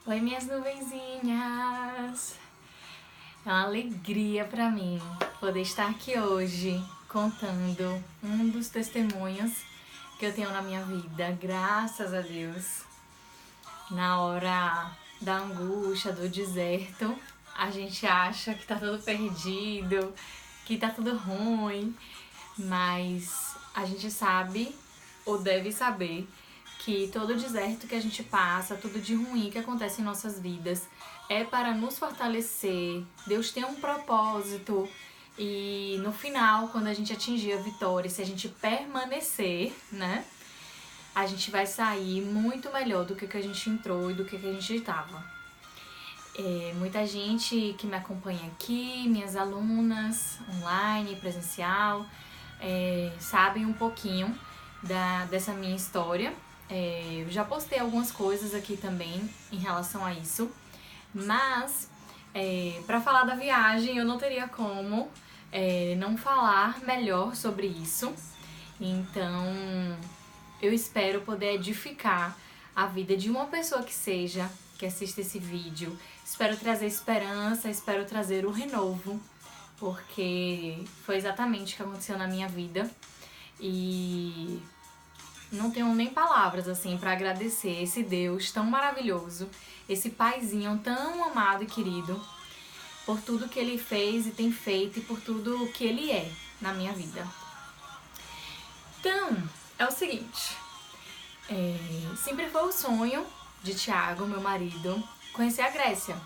Oi, minhas nuvenzinhas! É uma alegria pra mim poder estar aqui hoje contando um dos testemunhos que eu tenho na minha vida, graças a Deus. Na hora da angústia, do deserto, a gente acha que tá tudo perdido, que tá tudo ruim, mas a gente sabe, ou deve saber, que todo deserto que a gente passa, tudo de ruim que acontece em nossas vidas, é para nos fortalecer. Deus tem um propósito e no final, quando a gente atingir a vitória, se a gente permanecer, né, a gente vai sair muito melhor do que a gente entrou e do que a gente estava. Muita gente que me acompanha aqui, minhas alunas online, presencial, sabem um pouquinho dessa minha história. Eu já postei algumas coisas aqui também em relação a isso, mas para falar da viagem eu não teria como não falar melhor sobre isso. Então eu espero poder edificar a vida de uma pessoa que seja, que assista esse vídeo. Espero trazer esperança, espero trazer o renovo, porque foi exatamente o que aconteceu na minha vida e não tenho nem palavras assim para agradecer esse Deus tão maravilhoso, esse paizinho tão amado e querido, por tudo que ele fez e tem feito e por tudo que ele é na minha vida. Então, é o seguinte, sempre foi o sonho de Tiago, meu marido, conhecer a Grécia.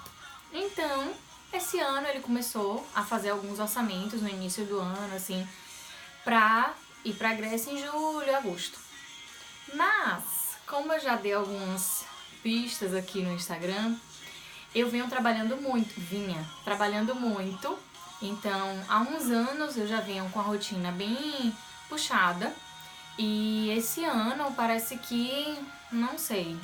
Então, esse ano ele começou a fazer alguns orçamentos no início do ano, assim, pra ir pra Grécia em julho, agosto. Mas, como eu já dei algumas pistas aqui no Instagram, eu vinha trabalhando muito. Então, há uns anos eu já venho com a rotina bem puxada. E esse ano parece que, não sei,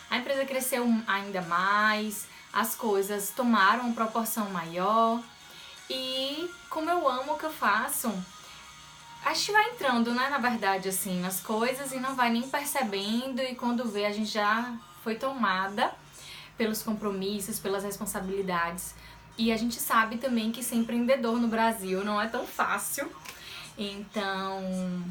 a empresa cresceu ainda mais, as coisas tomaram uma proporção maior. E como eu amo o que eu faço, a gente vai entrando, né, na verdade, assim, nas coisas e não vai nem percebendo, e quando vê a gente já foi tomada pelos compromissos, pelas responsabilidades. E a gente sabe também que ser empreendedor no Brasil não é tão fácil. Então,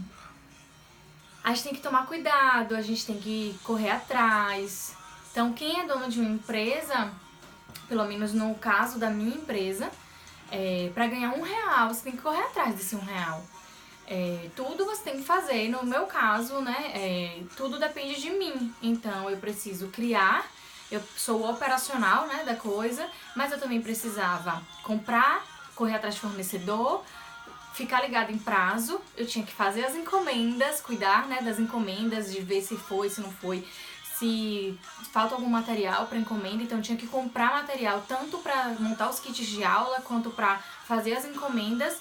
a gente tem que tomar cuidado, a gente tem que correr atrás. Então, quem é dono de uma empresa, pelo menos no caso da minha empresa, para ganhar R$1, você tem que correr atrás desse R$1. Tudo você tem que fazer, no meu caso, né, tudo depende de mim. Então, eu preciso criar, eu sou o operacional, né, da coisa, mas eu também precisava comprar, correr atrás de fornecedor, ficar ligado em prazo, eu tinha que fazer as encomendas, cuidar, né, das encomendas, de ver se foi, se não foi, se falta algum material para encomenda. Então eu tinha que comprar material tanto para montar os kits de aula, quanto para fazer as encomendas,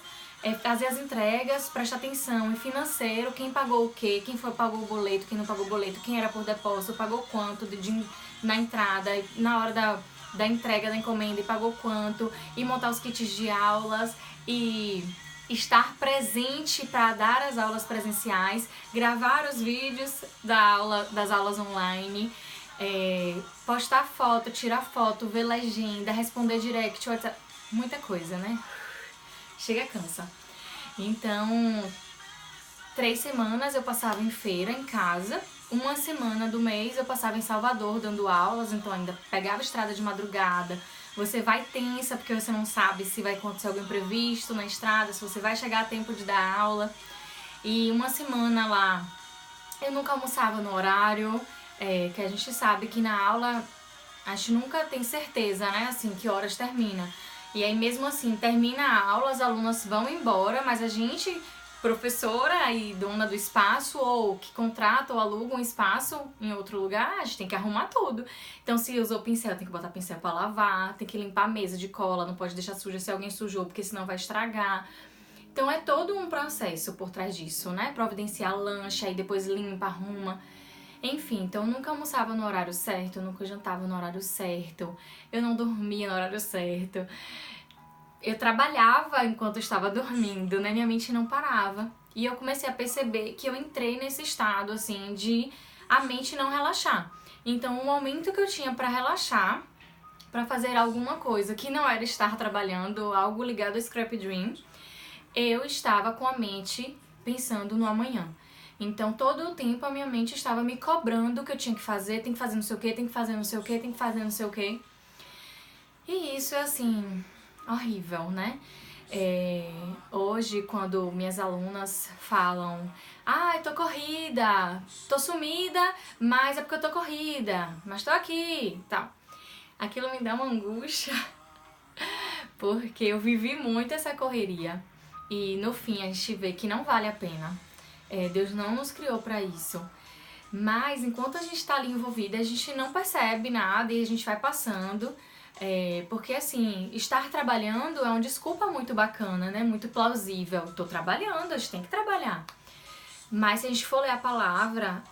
fazer as entregas, prestar atenção em financeiro, quem pagou o quê, quem pagou o boleto, quem não pagou o boleto, quem era por depósito, pagou quanto na entrada, na hora da entrega da encomenda e pagou quanto, e montar os kits de aulas e estar presente para dar as aulas presenciais, gravar os vídeos das aulas online, postar foto, tirar foto, ver legenda, responder direct, WhatsApp, muita coisa, né? Chega, cansa. Então, 3 semanas eu passava em feira, em casa. Uma semana do mês eu passava em Salvador dando aulas, então ainda pegava estrada de madrugada. Você vai tensa porque você não sabe se vai acontecer algum imprevisto na estrada, se você vai chegar a tempo de dar aula. E uma semana lá eu nunca almoçava no horário, que a gente sabe que na aula a gente nunca tem certeza, né, assim, que horas termina. E aí mesmo assim, termina a aula, as alunas vão embora, mas a gente, professora e dona do espaço, ou que contrata ou aluga um espaço em outro lugar, a gente tem que arrumar tudo. Então se usou pincel, tem que botar pincel pra lavar, tem que limpar a mesa de cola, não pode deixar suja se alguém sujou, porque senão vai estragar. Então é todo um processo por trás disso, né? Providenciar lanche, aí depois limpa, arruma. Enfim, então eu nunca almoçava no horário certo, eu nunca jantava no horário certo, eu não dormia no horário certo. Eu trabalhava enquanto eu estava dormindo, né? Minha mente não parava. E eu comecei a perceber que eu entrei nesse estado, assim, de a mente não relaxar. Então, o momento que eu tinha para relaxar, para fazer alguma coisa que não era estar trabalhando, algo ligado ao Scrap Dream, eu estava com a mente pensando no amanhã. Então, todo o tempo a minha mente estava me cobrando o que eu tinha que fazer, tem que fazer não sei o que, tem que fazer não sei o que, tem que fazer não sei o que. E isso é assim, horrível, né? Hoje, quando minhas alunas falam, eu tô corrida, tô sumida, mas é porque eu tô corrida, mas tô aqui, tal. Aquilo me dá uma angústia, porque eu vivi muito essa correria. E no fim a gente vê que não vale a pena. Deus não nos criou pra isso. Mas enquanto a gente tá ali envolvida, a gente não percebe nada e a gente vai passando. Porque assim, estar trabalhando é uma desculpa muito bacana, né? Muito plausível. Tô trabalhando, a gente tem que trabalhar. Mas se a gente for ler a palavra,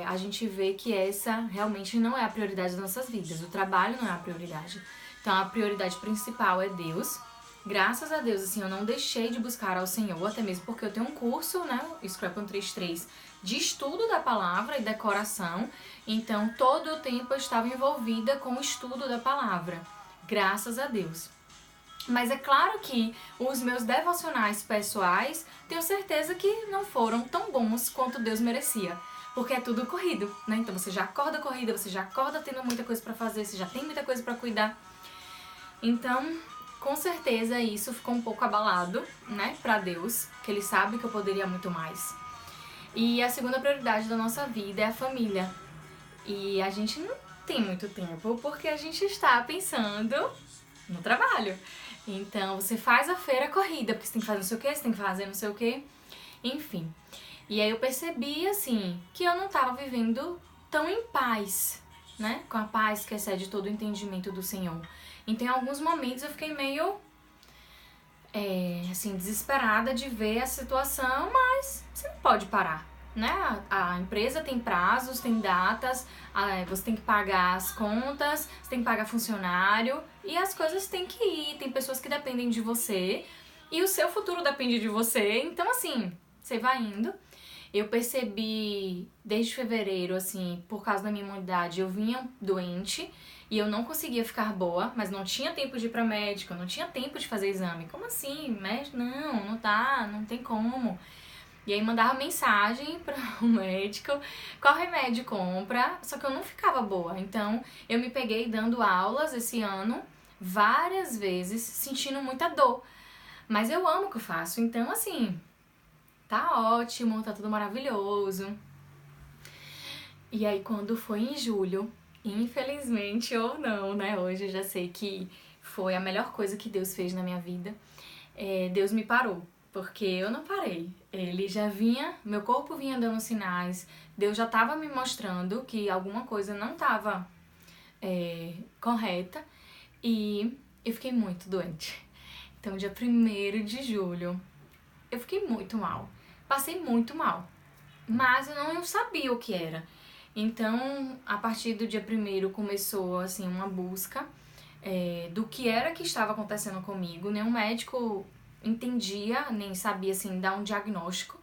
a gente vê que essa realmente não é a prioridade das nossas vidas. O trabalho não é a prioridade. Então a prioridade principal é Deus. Graças a Deus, assim, eu não deixei de buscar ao Senhor, até mesmo porque eu tenho um curso, né, Scrap 133, de estudo da palavra e decoração. Então todo o tempo eu estava envolvida com o estudo da palavra. Graças a Deus. Mas é claro que os meus devocionais pessoais, tenho certeza que não foram tão bons quanto Deus merecia. Porque é tudo corrido, né? Então você já acorda corrida, você já acorda tendo muita coisa pra fazer, você já tem muita coisa pra cuidar. Então, com certeza isso ficou um pouco abalado, né? Pra Deus, que Ele sabe que eu poderia muito mais. E a segunda prioridade da nossa vida é a família. E a gente não tem muito tempo, porque a gente está pensando no trabalho. Então, você faz a feira corrida, porque você tem que fazer não sei o que, você tem que fazer não sei o que, enfim. E aí eu percebi, assim, que eu não estava vivendo tão em paz, né? Com a paz que excede todo o entendimento do Senhor. Então, em alguns momentos eu fiquei meio, assim, desesperada de ver a situação, mas você não pode parar, né? A empresa tem prazos, tem datas, você tem que pagar as contas, você tem que pagar funcionário e as coisas têm que ir. Tem pessoas que dependem de você e o seu futuro depende de você. Então, assim, você vai indo. Eu percebi desde fevereiro, assim, por causa da minha imunidade, eu vinha doente e eu não conseguia ficar boa, mas não tinha tempo de ir pra médico, não tinha tempo de fazer exame. Como assim? Médico? Não tá, não tem como. E aí mandava mensagem para o médico, qual remédio compra, só que eu não ficava boa. Então eu me peguei dando aulas esse ano, várias vezes, sentindo muita dor. Mas eu amo o que eu faço, então assim, tá ótimo, tá tudo maravilhoso. E aí quando foi em julho, infelizmente ou não, né, hoje eu já sei que foi a melhor coisa que Deus fez na minha vida, Deus me parou. Porque eu não parei. Ele já vinha, meu corpo vinha dando sinais, Deus já estava me mostrando que alguma coisa não estava correta e eu fiquei muito doente. Então, dia 1º de julho, eu fiquei muito mal. Passei muito mal. Mas eu não sabia o que era. Então, a partir do dia 1º começou, assim, uma busca do que era que estava acontecendo comigo. Nenhum médico entendia, nem sabia, assim, dar um diagnóstico.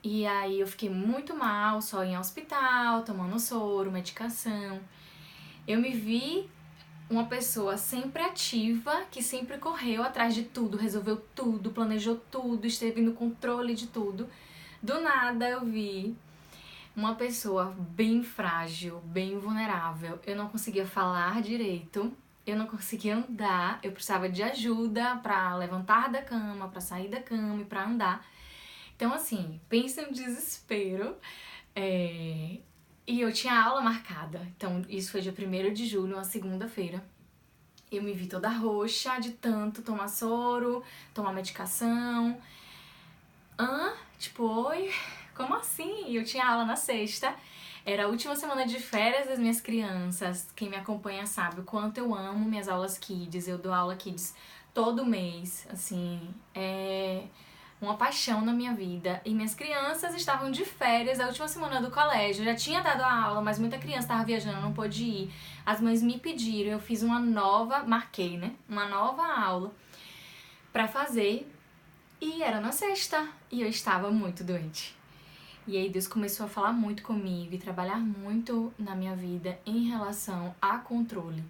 E aí eu fiquei muito mal, só em hospital, tomando soro, medicação. Eu me vi uma pessoa sempre ativa, que sempre correu atrás de tudo, resolveu tudo, planejou tudo, esteve no controle de tudo. Do nada eu vi uma pessoa bem frágil, bem vulnerável. Eu não conseguia falar direito. Eu não conseguia andar, eu precisava de ajuda pra levantar da cama, pra sair da cama e pra andar. Então, assim, pensa no desespero. E eu tinha aula marcada. Então, isso foi dia 1º de julho, uma segunda-feira. Eu me vi toda roxa de tanto tomar soro, tomar medicação. Tipo, oi, como assim? Eu tinha aula na sexta. Era a última semana de férias das minhas crianças. Quem me acompanha sabe o quanto eu amo minhas aulas Kids. Eu dou aula Kids todo mês. Assim, é uma paixão na minha vida. E minhas crianças estavam de férias, a última semana do colégio. Eu já tinha dado a aula, mas muita criança estava viajando, não pôde ir. As mães me pediram, eu fiz uma nova, marquei, né? Uma nova aula pra fazer. E era na sexta. E eu estava muito doente. E aí Deus começou a falar muito comigo e trabalhar muito na minha vida em relação a controle.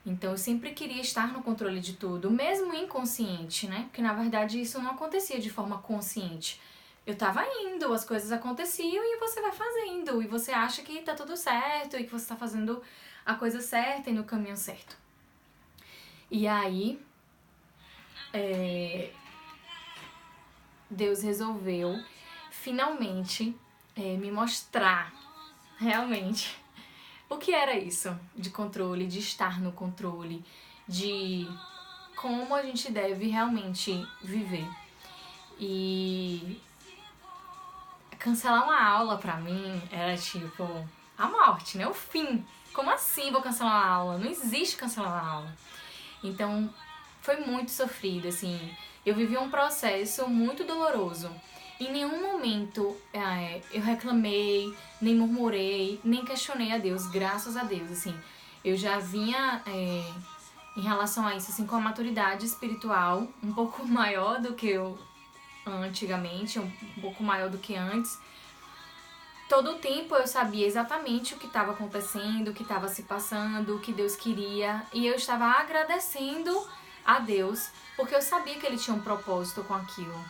Então eu sempre queria estar no controle de tudo, mesmo inconsciente, né? Porque na verdade isso não acontecia de forma consciente. Eu tava indo, as coisas aconteciam e você vai fazendo. E você acha que tá tudo certo e que você tá fazendo a coisa certa e no caminho certo. E aí, Deus resolveu finalmente me mostrar realmente o que era isso de controle, de estar no controle, de como a gente deve realmente viver. E cancelar uma aula pra mim era tipo a morte, né? O fim. Como assim vou cancelar uma aula? Não existe cancelar uma aula. Então foi muito sofrido, assim. Eu vivi um processo muito doloroso. Em nenhum momento eu reclamei, nem murmurei, nem questionei a Deus, graças a Deus, assim. Eu já vinha em relação a isso, assim, com a maturidade espiritual um pouco maior do que eu antigamente, um pouco maior do que antes. Todo o tempo eu sabia exatamente o que estava acontecendo, o que estava se passando, o que Deus queria. E eu estava agradecendo a Deus, porque eu sabia que Ele tinha um propósito com aquilo.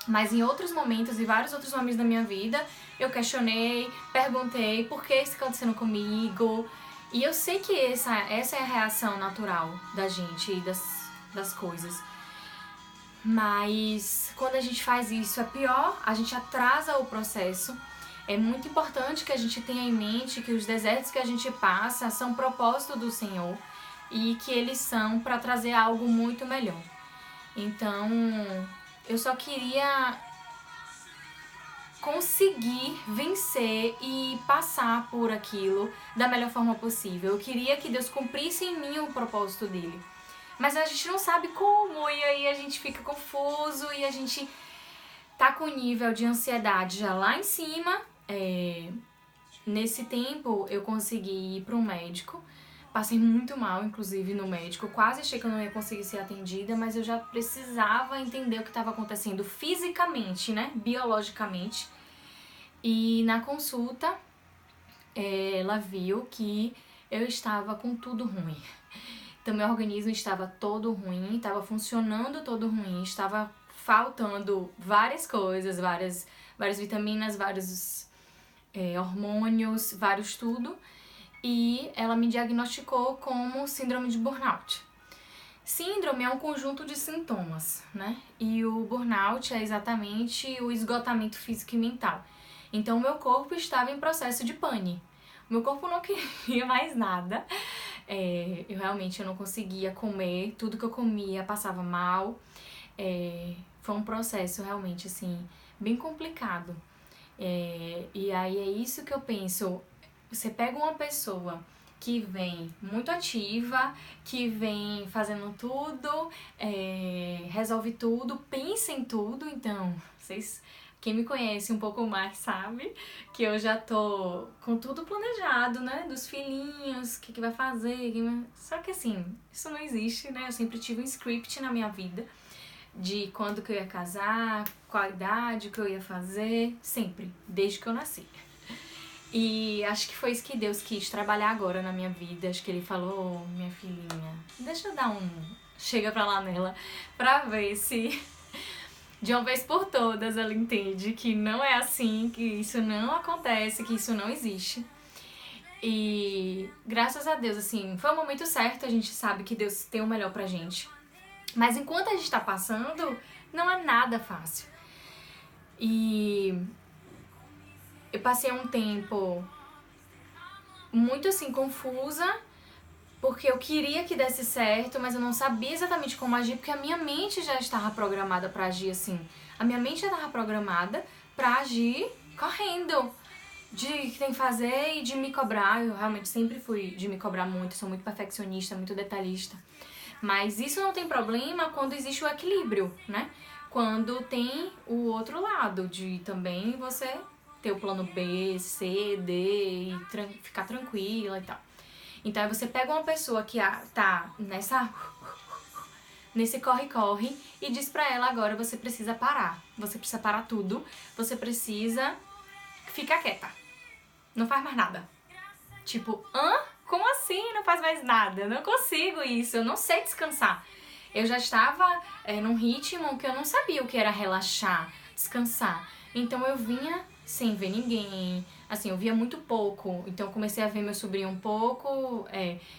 Mas em outros momentos, e vários outros momentos da minha vida, eu questionei, perguntei por que isso está acontecendo comigo. E eu sei que essa é a reação natural da gente e das coisas. Mas quando a gente faz isso é pior, a gente atrasa o processo. É muito importante que a gente tenha em mente que os desertos que a gente passa são propósito do Senhor e que eles são para trazer algo muito melhor. Então, eu só queria conseguir vencer e passar por aquilo da melhor forma possível. Eu queria que Deus cumprisse em mim o propósito dele. Mas a gente não sabe como, e aí a gente fica confuso e a gente tá com o nível de ansiedade já lá em cima. Nesse tempo eu consegui ir para um médico, passei muito mal inclusive no médico, quase achei que eu não ia conseguir ser atendida, mas eu já precisava entender o que estava acontecendo fisicamente, né, biologicamente. E na consulta ela viu que eu estava com tudo ruim. Então meu organismo estava todo ruim, estava funcionando todo ruim, estava faltando várias coisas, várias vitaminas, vários hormônios, vários tudo. E ela me diagnosticou como síndrome de burnout. Síndrome é um conjunto de sintomas, né? E o burnout é exatamente o esgotamento físico e mental. Então o meu corpo estava em processo de pane. O meu corpo não queria mais nada. Eu realmente não conseguia comer, tudo que eu comia passava mal. Foi um processo realmente assim bem complicado. E aí é isso que eu penso. Você pega uma pessoa que vem muito ativa, que vem fazendo tudo, resolve tudo, pensa em tudo. Então, quem me conhece um pouco mais sabe que eu já tô com tudo planejado, né? Dos filhinhos, o que vai fazer. Só que assim, isso não existe, né? Eu sempre tive um script na minha vida de quando que eu ia casar, qual a idade que eu ia fazer, sempre, desde que eu nasci. E acho que foi isso que Deus quis trabalhar agora na minha vida. Acho que Ele falou, minha filhinha, deixa eu dar chega pra lá nela, pra ver se de uma vez por todas ela entende que não é assim, que isso não acontece, que isso não existe. E graças a Deus, assim, foi o momento certo, a gente sabe que Deus tem o melhor pra gente. Mas enquanto a gente tá passando, não é nada fácil. E eu passei um tempo muito assim confusa, porque eu queria que desse certo, mas eu não sabia exatamente como agir, porque a minha mente já estava programada pra agir assim. A minha mente já estava programada pra agir correndo, de que tem que fazer e de me cobrar. Eu realmente sempre fui de me cobrar muito, sou muito perfeccionista, muito detalhista. Mas isso não tem problema quando existe o equilíbrio, né? Quando tem o outro lado, de também você ter o plano B, C, D e ficar tranquila e tal. Então você pega uma pessoa que tá nesse corre-corre e diz pra ela agora você precisa parar. Você precisa parar tudo. Você precisa fica quieta. Não faz mais nada. Tipo, como assim? Não faz mais nada? Eu não consigo isso, eu não sei descansar. Eu já estava num ritmo que eu não sabia o que era relaxar, descansar. Então eu vinha sem ver ninguém, assim, eu via muito pouco. Então eu comecei a ver meu sobrinho um pouco,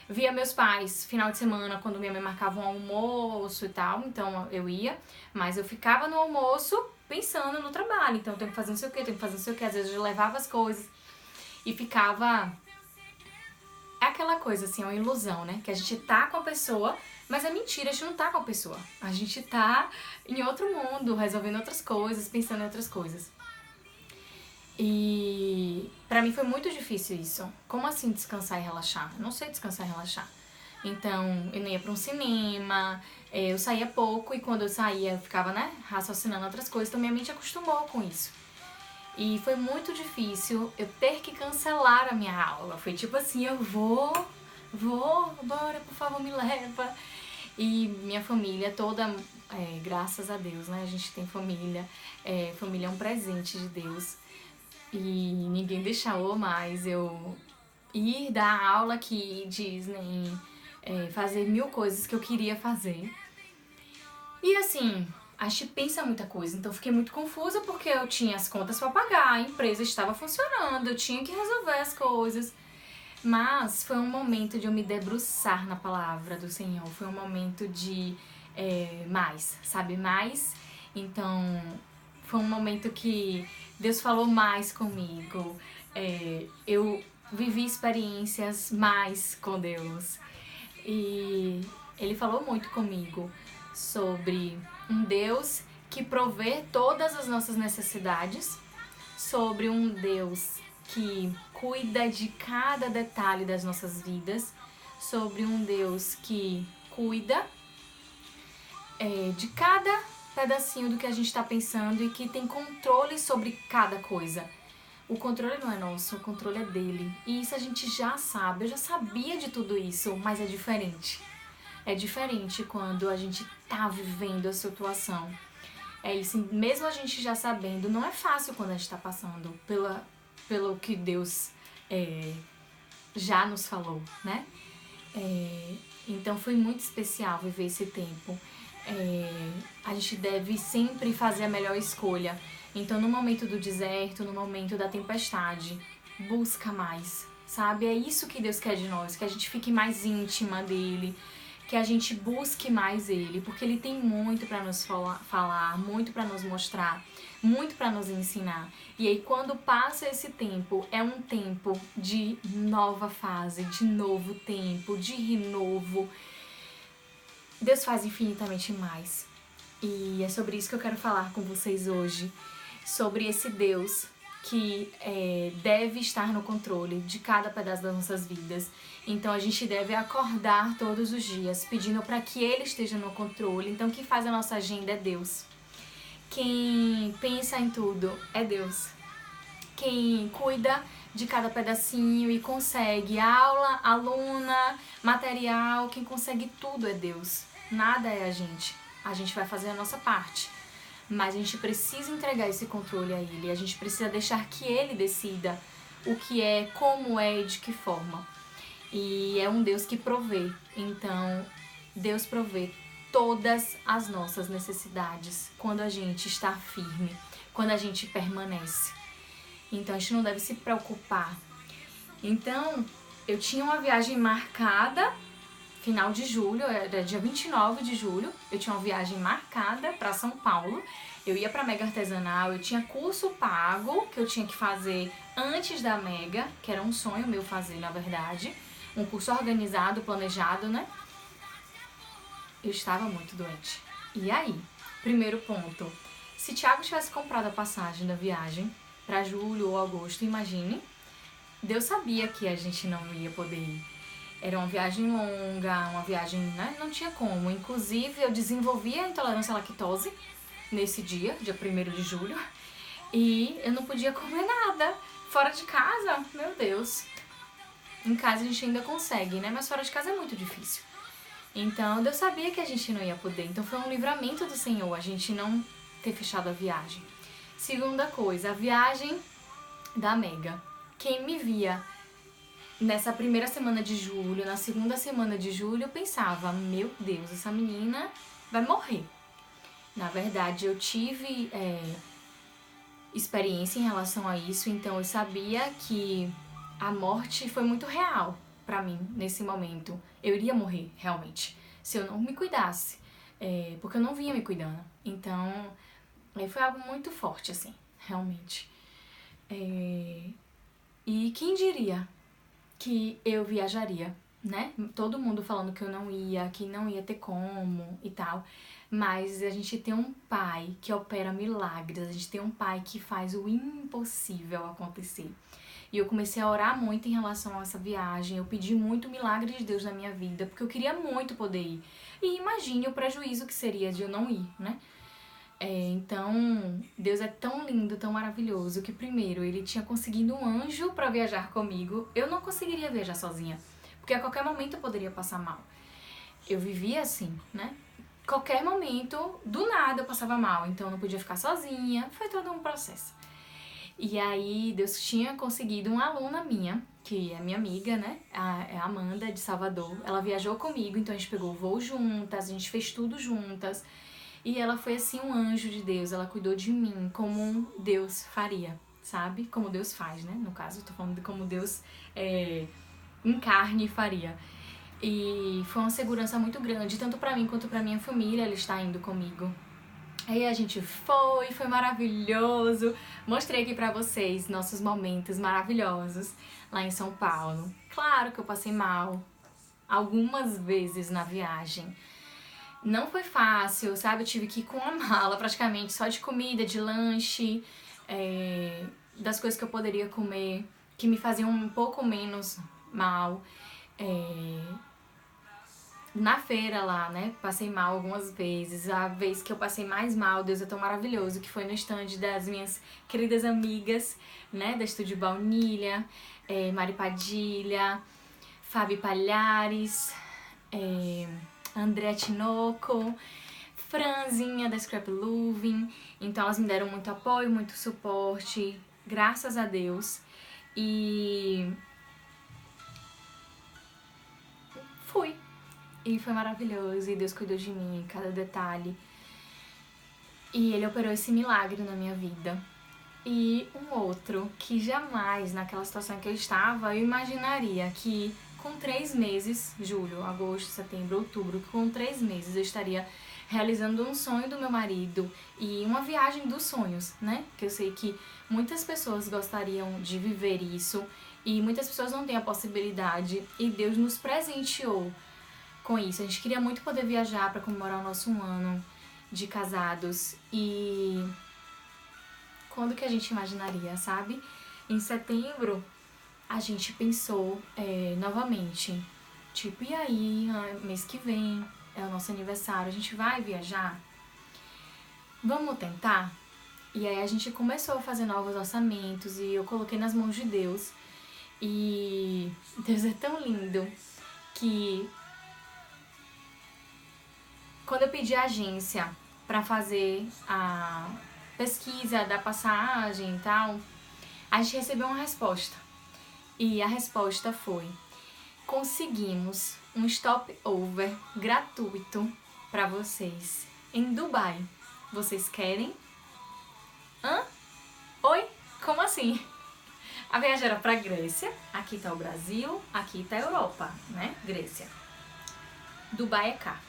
via meus pais final de semana, quando minha mãe marcava um almoço e tal, então eu ia. Mas eu ficava no almoço pensando no trabalho, então eu tenho que fazer não sei o que, tenho que fazer não sei o que. Às vezes eu levava as coisas e ficava... É aquela coisa, assim, é uma ilusão, né? Que a gente tá com a pessoa, mas é mentira, a gente não tá com a pessoa. A gente tá em outro mundo, resolvendo outras coisas, pensando em outras coisas. E pra mim foi muito difícil isso. Como assim descansar e relaxar? Eu não sei descansar e relaxar. Então, eu não ia pra um cinema, eu saía pouco e quando eu saía eu ficava, né, raciocinando outras coisas, então minha mente acostumou com isso. E foi muito difícil eu ter que cancelar a minha aula. Foi tipo assim, eu vou, bora, por favor, me leva. E minha família toda, graças a Deus, né? A gente tem família. Família é um presente de Deus. E ninguém deixou mais eu ir dar aula aqui, Disney, fazer 1000 coisas que eu queria fazer. E assim, a gente pensa muita coisa, então eu fiquei muito confusa porque eu tinha as contas pra pagar, a empresa estava funcionando, eu tinha que resolver as coisas. Mas foi um momento de eu me debruçar na palavra do Senhor, foi um momento de mais, sabe, mais. Então foi um momento que Deus falou mais comigo, eu vivi experiências mais com Deus. E Ele falou muito comigo sobre um Deus que provê todas as nossas necessidades, sobre um Deus que cuida de cada detalhe das nossas vidas, sobre um Deus que cuida de cada pedacinho do que a gente está pensando e que tem controle sobre cada coisa. O controle não é nosso, o controle é dele. E isso a gente já sabe, eu já sabia de tudo isso, mas é diferente. É diferente quando a gente tá vivendo a situação. É isso, mesmo a gente já sabendo, não é fácil quando a gente tá passando pelo que Deus já nos falou, né? Então foi muito especial viver esse tempo. A gente deve sempre fazer a melhor escolha. Então no momento do deserto, no momento da tempestade, busca mais, sabe? É isso que Deus quer de nós, que a gente fique mais íntima dele, que a gente busque mais ele, porque ele tem muito para nos falar, muito para nos mostrar, muito para nos ensinar. E aí quando passa esse tempo, é um tempo de nova fase, de novo tempo, de renovo. Deus faz infinitamente mais. E é sobre isso que eu quero falar com vocês hoje, sobre esse Deus que deve estar no controle de cada pedaço das nossas vidas. Então a gente deve acordar todos os dias pedindo para que Ele esteja no controle. Então quem faz a nossa agenda é Deus. Quem pensa em tudo é Deus. Quem cuida de cada pedacinho e consegue aula, aluna, material, quem consegue tudo é Deus. Nada é a gente. A gente vai fazer a nossa parte. Mas a gente precisa entregar esse controle a Ele. A gente precisa deixar que Ele decida o que é, como é e de que forma. E é um Deus que provê. Então, Deus provê todas as nossas necessidades quando a gente está firme, quando a gente permanece. Então, a gente não deve se preocupar. Então, eu tinha uma viagem marcada, final de julho, era dia 29 de julho, eu tinha uma viagem marcada para São Paulo. Eu ia para Mega Artesanal, eu tinha curso pago que eu tinha que fazer antes da Mega, que era um sonho meu fazer, na verdade. Um curso organizado, planejado, né? Eu estava muito doente. E aí, primeiro ponto, se Thiago tivesse comprado a passagem da viagem para julho ou agosto, imagine, Deus sabia que a gente não ia poder ir. Era uma viagem longa, uma viagem, né? Não tinha como. Inclusive, eu desenvolvi a intolerância à lactose nesse dia 1º de julho, e eu não podia comer nada. Fora de casa, meu Deus. Em casa a gente ainda consegue, né? Mas fora de casa é muito difícil. Então, Deus sabia que a gente não ia poder. Então, foi um livramento do Senhor a gente não ter fechado a viagem. Segunda coisa, a viagem da Mega. Quem me via nessa primeira semana de julho, na segunda semana de julho, eu pensava, meu Deus, essa menina vai morrer. Na verdade, eu tive experiência em relação a isso, então eu sabia que a morte foi muito real pra mim nesse momento. Eu iria morrer, realmente, se eu não me cuidasse, porque eu não vinha me cuidando. Então, foi algo muito forte, assim, realmente. E quem diria que eu viajaria, né? Todo mundo falando que eu não ia, que não ia ter como e tal. Mas a gente tem um pai que opera milagres, a gente tem um pai que faz o impossível acontecer. E eu comecei a orar muito em relação a essa viagem, eu pedi muito o milagre de Deus na minha vida, porque eu queria muito poder ir. E imagine o prejuízo que seria de eu não ir, né? Então, Deus é tão lindo, tão maravilhoso, que primeiro, ele tinha conseguido um anjo para viajar comigo. Eu não conseguiria viajar sozinha, porque a qualquer momento eu poderia passar mal. Eu vivia assim, né? Qualquer momento, do nada eu passava mal, então eu não podia ficar sozinha, foi todo um processo. E aí, Deus tinha conseguido uma aluna minha, que é minha amiga, né? É a Amanda, de Salvador. Ela viajou comigo, então a gente pegou o voo juntas, a gente fez tudo juntas. E ela foi assim um anjo de Deus, ela cuidou de mim como Deus faria, sabe? Como Deus faz, né? No caso, eu tô falando de como Deus encarne e faria. E foi uma segurança muito grande, tanto pra mim quanto pra minha família, ela está indo comigo. Aí a gente foi maravilhoso. Mostrei aqui pra vocês nossos momentos maravilhosos lá em São Paulo. Claro que eu passei mal algumas vezes na viagem. Não foi fácil, sabe? Eu tive que ir com a mala praticamente, só de comida, de lanche, das coisas que eu poderia comer, que me faziam um pouco menos mal. Na feira lá, né? Passei mal algumas vezes. A vez que eu passei mais mal, Deus é tão maravilhoso, que foi no stand das minhas queridas amigas, né? Da Estúdio Baunilha, Mari Padilha, Fabi Palhares, André Tinoco, Franzinha da Scrap Luvin. Então elas me deram muito apoio, muito suporte, graças a Deus. E fui. E foi maravilhoso, e Deus cuidou de mim, cada detalhe. E Ele operou esse milagre na minha vida. E um outro que jamais, naquela situação que eu estava, eu imaginaria que com 3 meses, julho, agosto, setembro, outubro, com 3 meses eu estaria realizando um sonho do meu marido e uma viagem dos sonhos, né? Que eu sei que muitas pessoas gostariam de viver isso e muitas pessoas não têm a possibilidade, e Deus nos presenteou com isso. A gente queria muito poder viajar para comemorar o nosso 1 ano de casados. E quando que a gente imaginaria, sabe? Em setembro a gente pensou novamente, tipo, e aí, mês que vem é o nosso aniversário, a gente vai viajar? Vamos tentar? E aí a gente começou a fazer novos orçamentos e eu coloquei nas mãos de Deus. E Deus é tão lindo que quando eu pedi a agência para fazer a pesquisa da passagem e tal, a gente recebeu uma resposta. E a resposta foi: conseguimos um stopover gratuito para vocês em Dubai. Vocês querem? Hã? Oi? Como assim? A viagem era pra Grécia, aqui tá o Brasil, aqui tá a Europa, né? Grécia. Dubai é cá.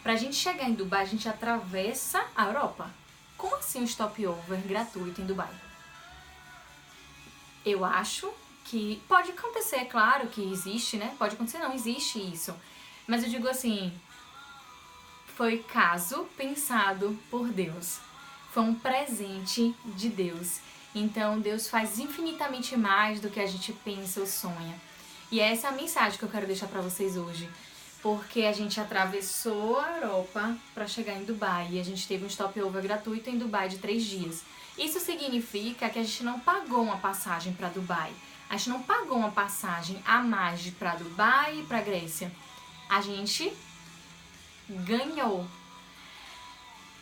Pra gente chegar em Dubai, a gente atravessa a Europa. Como assim um stopover gratuito em Dubai? Eu acho que pode acontecer, claro que existe, né? Pode acontecer, não existe isso. Mas eu digo assim, foi caso pensado por Deus. Foi um presente de Deus. Então Deus faz infinitamente mais do que a gente pensa ou sonha. E é essa a mensagem que eu quero deixar pra vocês hoje. Porque a gente atravessou a Europa para chegar em Dubai e a gente teve um stopover gratuito em Dubai de 3 dias. Isso significa que a gente não pagou uma passagem para Dubai. A gente não pagou uma passagem a mais para Dubai e para Grécia. A gente ganhou.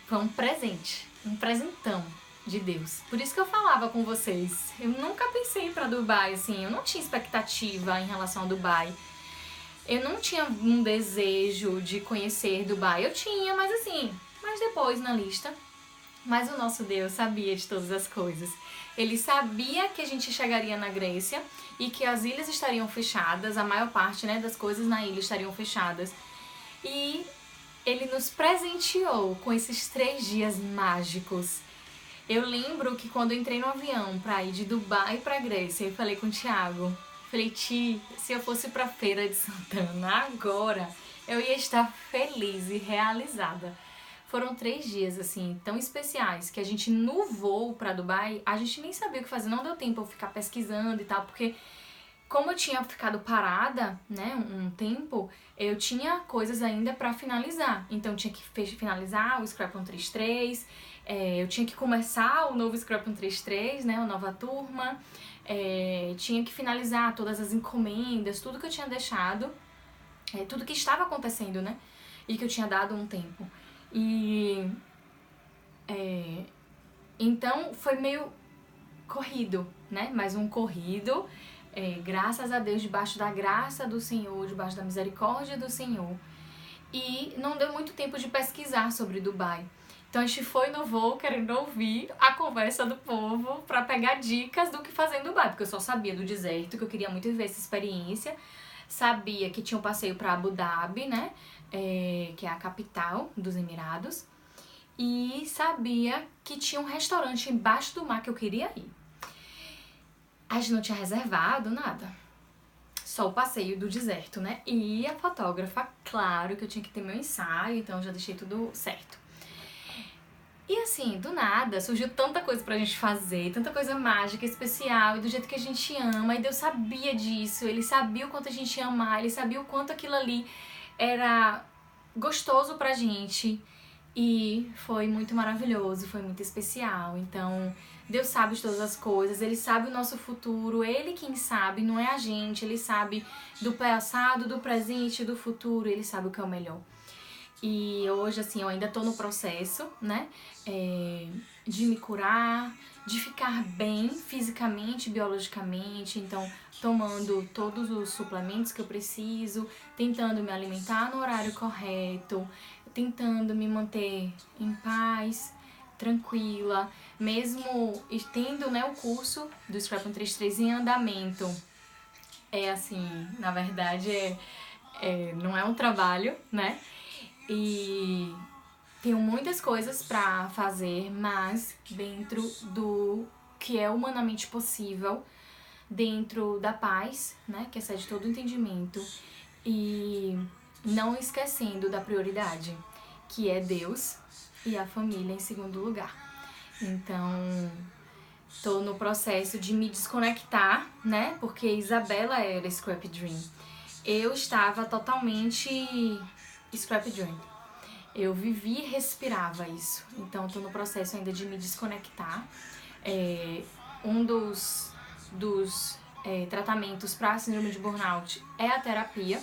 Foi um presente, um presentão. de Deus. Por isso que eu falava com vocês. Eu nunca pensei em ir pra Dubai, assim, eu não tinha expectativa em relação a Dubai. Eu não tinha um desejo de conhecer Dubai. Eu tinha, mas assim, mas depois na lista. Mas o nosso Deus sabia de todas as coisas. Ele sabia que a gente chegaria na Grécia e que as ilhas estariam fechadas, a maior parte, né, das coisas na ilha estariam fechadas. E ele nos presenteou com esses 3 dias mágicos. Eu lembro que quando eu entrei no avião pra ir de Dubai pra Grécia, eu falei com o Thiago, falei, Ti, se eu fosse pra Feira de Santana agora, eu ia estar feliz e realizada. Foram 3 dias, assim, tão especiais, que a gente no voo pra Dubai, a gente nem sabia o que fazer, não deu tempo eu ficar pesquisando e tal, porque como eu tinha ficado parada, né, um tempo, eu tinha coisas ainda pra finalizar. Então eu tinha que finalizar o Scrap 133, eu tinha que começar o novo Scrap 133, né, a nova turma, tinha que finalizar todas as encomendas, tudo que eu tinha deixado, tudo que estava acontecendo, né, e que eu tinha dado um tempo. E então foi meio corrido, né? Mais um corrido, graças a Deus, debaixo da graça do Senhor, debaixo da misericórdia do Senhor. E não deu muito tempo de pesquisar sobre Dubai. Então a gente foi no voo querendo ouvir a conversa do povo pra pegar dicas do que fazer em Dubai, porque eu só sabia do deserto, que eu queria muito viver essa experiência. Sabia que tinha um passeio pra Abu Dhabi, né? Que é a capital dos Emirados. E sabia que tinha um restaurante embaixo do mar que eu queria ir. A gente não tinha reservado nada. Só o passeio do deserto, né? E a fotógrafa, claro que eu tinha que ter meu ensaio, então já deixei tudo certo. E assim, do nada, surgiu tanta coisa pra gente fazer, tanta coisa mágica, especial, e do jeito que a gente ama, e Deus sabia disso, Ele sabia o quanto a gente ia amar, Ele sabia o quanto aquilo ali era gostoso pra gente, e foi muito maravilhoso, foi muito especial. Então, Deus sabe de todas as coisas, Ele sabe o nosso futuro, Ele quem sabe, não é a gente, Ele sabe do passado, do presente, do futuro, Ele sabe o que é o melhor. E hoje, assim, eu ainda tô no processo, né, de me curar, de ficar bem fisicamente, biologicamente, então tomando todos os suplementos que eu preciso, tentando me alimentar no horário correto, tentando me manter em paz, tranquila, mesmo tendo, né, o curso do Scrap 133 em andamento. Assim, na verdade, não é um trabalho, né? E tenho muitas coisas pra fazer, mas dentro do que é humanamente possível, dentro da paz, né, que excede todo o entendimento, e não esquecendo da prioridade, que é Deus e a família em segundo lugar. Então, tô no processo de me desconectar, né, porque Isabela era Scrap Dream. Eu estava totalmente Scrap Dream. Eu vivi e respirava isso. Então, tô no processo ainda de me desconectar. Um dos tratamentos para síndrome de burnout é a terapia.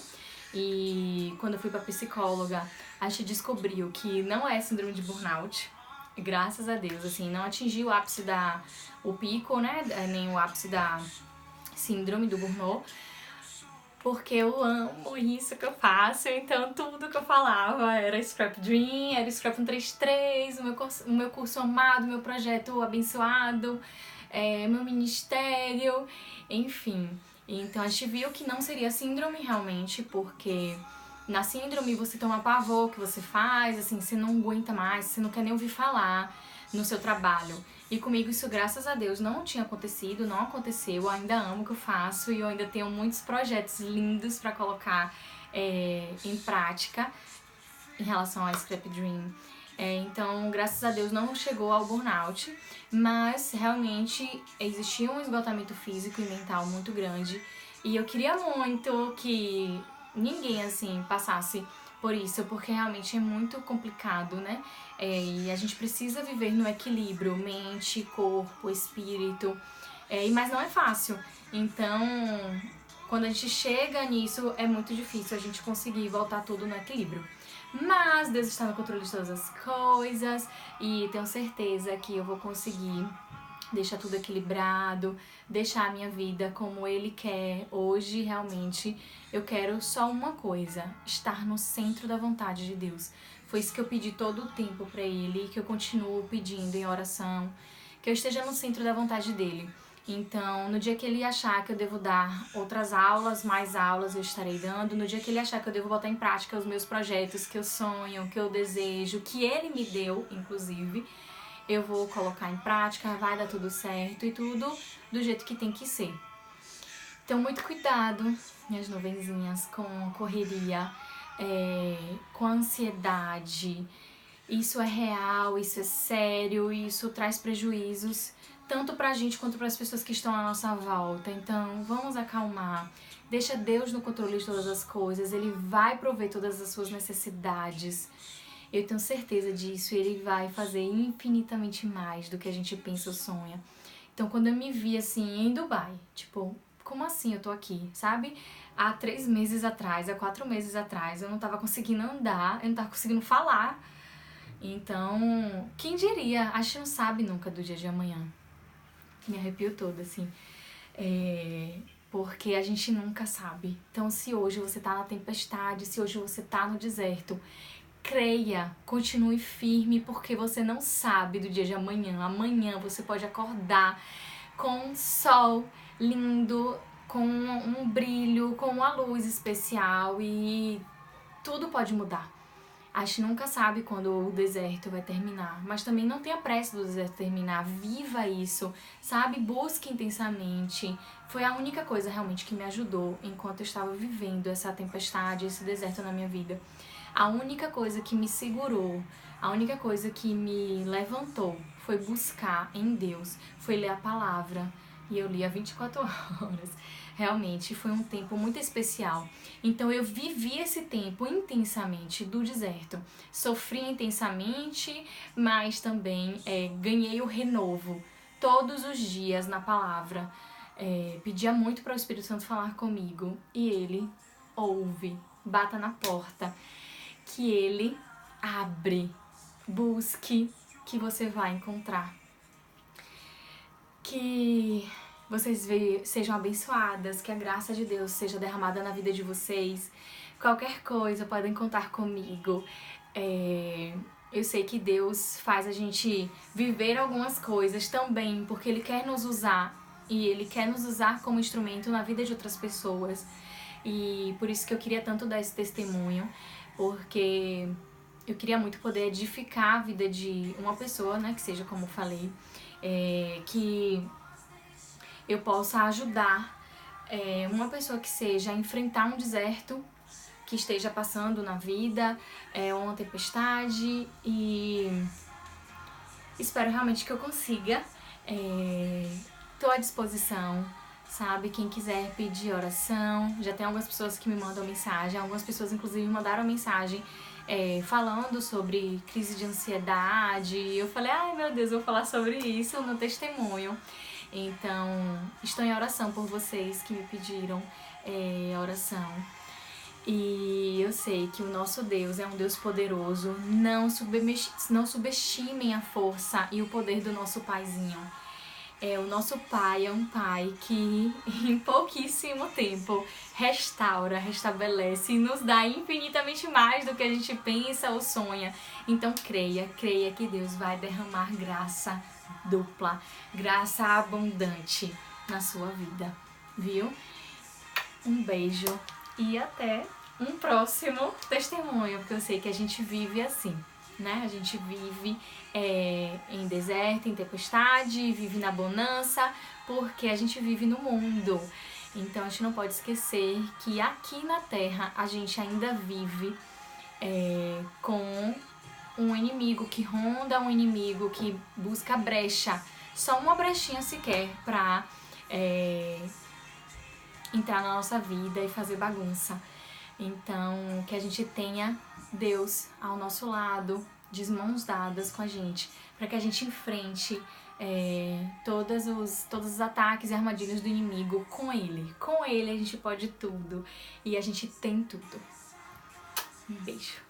E quando eu fui pra psicóloga, a gente descobriu que não é síndrome de burnout. Graças a Deus, assim, não atingi o ápice o pico, né, nem o ápice da síndrome do burnout. Porque eu amo isso que eu faço, então tudo que eu falava era Scrap Dream, era Scrap 133, o meu curso amado, meu projeto abençoado, meu ministério, enfim. Então a gente viu que não seria síndrome realmente, porque na síndrome você toma pavor que você faz, assim, você não aguenta mais, você não quer nem ouvir falar no seu trabalho. E comigo isso, graças a Deus, não tinha acontecido, não aconteceu, eu ainda amo o que eu faço e eu ainda tenho muitos projetos lindos pra colocar em prática em relação ao Scrap Dream. Então, graças a Deus, não chegou ao burnout, mas realmente existia um esgotamento físico e mental muito grande e eu queria muito que ninguém, assim, passasse por isso, porque realmente é muito complicado, né? E a gente precisa viver no equilíbrio, mente, corpo, espírito, mas não é fácil. Então, quando a gente chega nisso, é muito difícil a gente conseguir voltar tudo no equilíbrio. Mas Deus está no controle de todas as coisas e tenho certeza que eu vou conseguir deixar tudo equilibrado, deixar a minha vida como Ele quer. Hoje, realmente, eu quero só uma coisa: estar no centro da vontade de Deus. Foi isso que eu pedi todo o tempo para Ele e que eu continuo pedindo em oração, que eu esteja no centro da vontade dEle. Então, no dia que Ele achar que eu devo dar outras aulas, mais aulas eu estarei dando. No dia que Ele achar que eu devo botar em prática os meus projetos que eu sonho, que eu desejo, que Ele me deu, inclusive, eu vou colocar em prática, vai dar tudo certo e tudo do jeito que tem que ser. Então, muito cuidado, minhas nuvenzinhas, com correria, com ansiedade. Isso é real, isso é sério, isso traz prejuízos tanto pra gente quanto para as pessoas que estão à nossa volta. Então, vamos acalmar. Deixa Deus no controle de todas as coisas. Ele vai prover todas as suas necessidades. Eu tenho certeza disso e Ele vai fazer infinitamente mais do que a gente pensa ou sonha. Então, quando eu me vi assim em Dubai, tipo, como assim eu tô aqui, sabe? Há 3 meses atrás, há 4 meses atrás, eu não tava conseguindo andar, eu não tava conseguindo falar. Então, quem diria? A gente não sabe nunca do dia de amanhã. Me arrepio toda, assim. Porque a gente nunca sabe. Então, se hoje você tá na tempestade, se hoje você tá no deserto, creia, continue firme, porque você não sabe do dia de amanhã. Amanhã você pode acordar com um sol lindo, com um brilho, com uma luz especial e tudo pode mudar. A gente nunca sabe quando o deserto vai terminar, mas também não tenha pressa do deserto terminar, viva isso, sabe? Busque intensamente. Foi a única coisa realmente que me ajudou enquanto eu estava vivendo essa tempestade, esse deserto na minha vida. A única coisa que me segurou, a única coisa que me levantou foi buscar em Deus, foi ler a palavra. E eu li há 24 horas. Realmente foi um tempo muito especial. Então eu vivi esse tempo intensamente do deserto. Sofri intensamente, mas também ganhei o renovo todos os dias na palavra. Pedia muito para o Espírito Santo falar comigo e ele ouve, bata na porta, que ele abre, busque, que você vai encontrar. Que vocês sejam abençoadas, que a graça de Deus seja derramada na vida de vocês. Qualquer coisa, podem contar comigo. Eu sei que Deus faz a gente viver algumas coisas também, porque Ele quer nos usar. E Ele quer nos usar como instrumento na vida de outras pessoas. E por isso que eu queria tanto dar esse testemunho, porque eu queria muito poder edificar a vida de uma pessoa, né, que seja como eu falei, que eu possa ajudar uma pessoa que seja a enfrentar um deserto que esteja passando na vida, uma tempestade, e espero realmente que eu consiga. Tô à disposição, sabe? Quem quiser pedir oração, já tem algumas pessoas que me mandam mensagem, algumas pessoas inclusive mandaram mensagem falando sobre crise de ansiedade. Eu falei, ai meu Deus, eu vou falar sobre isso no testemunho. Então, estou em oração por vocês que me pediram oração. E eu sei que o nosso Deus é um Deus poderoso. Não subestimem a força e o poder do nosso Paizinho. O nosso Pai é um Pai que em pouquíssimo tempo restaura, restabelece e nos dá infinitamente mais do que a gente pensa ou sonha. Então creia que Deus vai derramar graça dupla, graça abundante na sua vida, viu? Um beijo e até um próximo testemunho, porque eu sei que a gente vive assim, né? A gente vive em deserto, em tempestade, vive na bonança, porque a gente vive no mundo. Então a gente não pode esquecer que aqui na Terra a gente ainda vive com um inimigo que ronda, um inimigo que busca brecha, só uma brechinha sequer pra entrar na nossa vida e fazer bagunça. Então, que a gente tenha Deus ao nosso lado, de mãos dadas com a gente, para que a gente enfrente todos os ataques e armadilhas do inimigo com Ele. Com Ele a gente pode tudo e a gente tem tudo. Um beijo.